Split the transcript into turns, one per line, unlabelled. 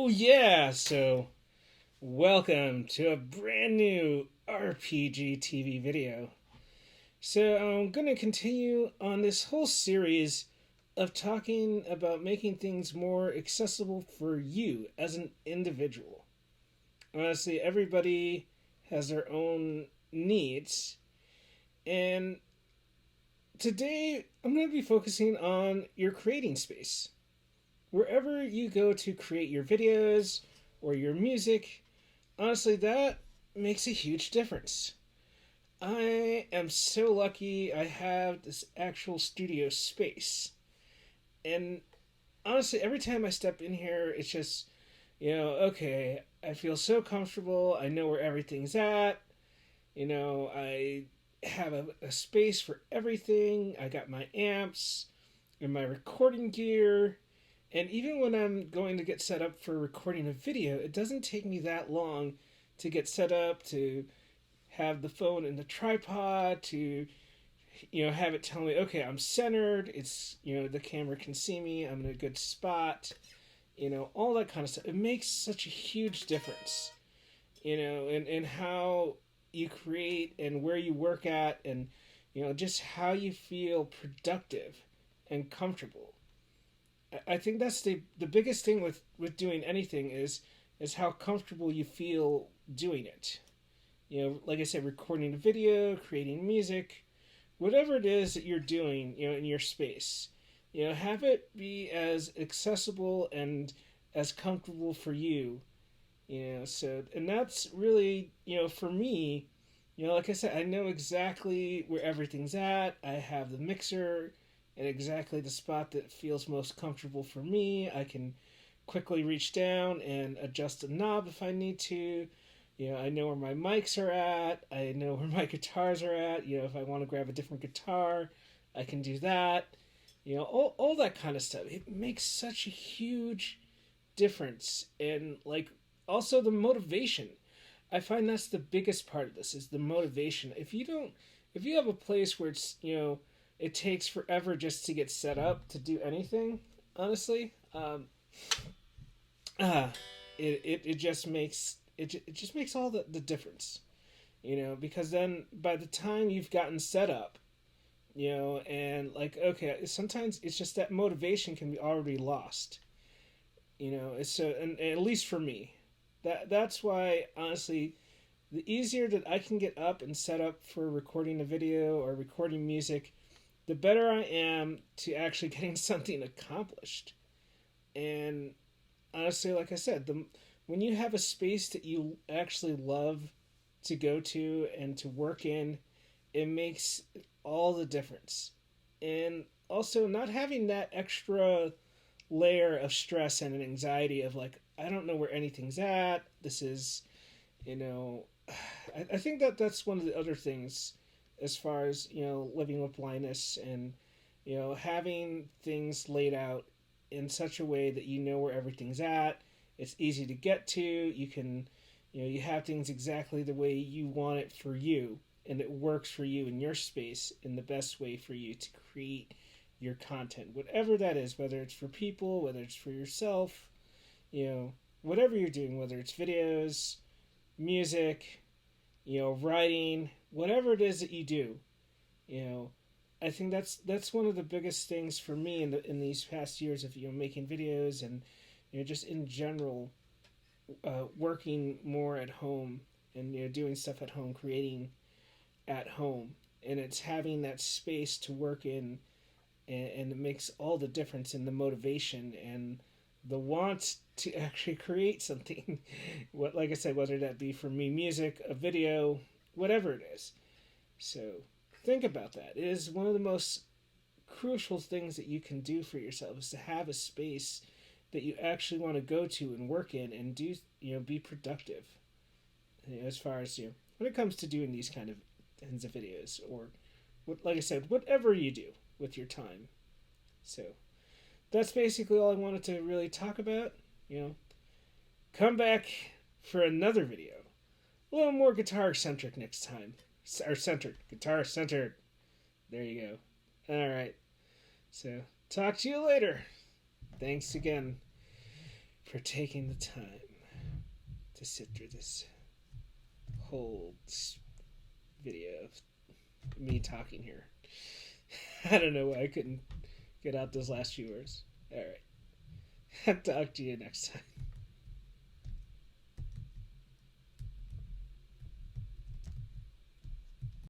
Oh yeah, so welcome to a brand new RPG TV video. So I'm going to continue on this whole series of talking about making things more accessible for you as an individual. Honestly, everybody has their own needs, and today I'm going to be focusing on your creating space. Wherever you go to create your videos or your music, honestly, that makes a huge difference. I am so lucky I have this actual studio space. And honestly, every time I step in here, it's just, okay, I feel so comfortable. I know where everything's at. I have a space for everything. I got my amps and my recording gear. And even when I'm going to get set up for recording a video, it doesn't take me that long to get set up, to have the phone in the tripod, to have it tell me, okay, I'm centered. It's the camera can see me. I'm in a good spot. All that kind of stuff. It makes such a huge difference. In how you create and where you work at, and just how you feel productive and comfortable. I think that's the biggest thing with doing anything is how comfortable you feel doing it. Like I said, recording a video, creating music, whatever it is that you're doing, in your space. Have it be as accessible and as comfortable for you. So and that's really, for me, like I said, I know exactly where everything's at. I have the mixer in exactly the spot that feels most comfortable for me. I can quickly reach down and adjust the knob if I need to. I know where my mics are at. I know where my guitars are at. If I want to grab a different guitar, I can do that. All that kind of stuff. It makes such a huge difference. And, like, also the motivation. I find that's the biggest part of this is the motivation. If you have a place where it's, it takes forever just to get set up to do anything, honestly, uh, it just makes it just makes all the difference, because then by the time you've gotten set up, and, like, okay, sometimes it's just that motivation can be already lost. It's so, and at least for me, that's why, honestly, the easier that I can get up and set up for recording a video or recording music, the better I am to actually getting something accomplished. And honestly, like I said, when you have a space that you actually love to go to and to work in, it makes all the difference. And also, not having that extra layer of stress and anxiety of, like, I don't know where anything's at. This is, you know, I think that that's one of the other things as far as, living with blindness, and, having things laid out in such a way that you know where everything's at. It's easy to get to. You can, you have things exactly the way you want it for you, and it works for you in your space in the best way for you to create your content, whatever that is, whether it's for people, whether it's for yourself, whatever you're doing, whether it's videos, music, writing, whatever it is that you do, you know, I think that's one of the biggest things for me in these past years of, making videos, and, just in general, working more at home, and, doing stuff at home, creating at home, and it's having that space to work in, and it makes all the difference in the motivation and the want to actually create something. What, like I said, whether that be for me, music, a video, whatever it is. So think about that. It is one of the most crucial things that you can do for yourself, is to have a space that you actually want to go to and work in and do, be productive. As far as, when it comes to doing these kinds of videos, or what, like I said, whatever you do with your time. So that's basically all I wanted to really talk about. Come back for another video, a little more guitar centric next time, or centered, guitar centered. There you go. All right. So talk to you later. Thanks again for for taking the time to sit through this whole video of me talking here. I don't know why I couldn't get out those last few words. All right. I'll talk to you next time.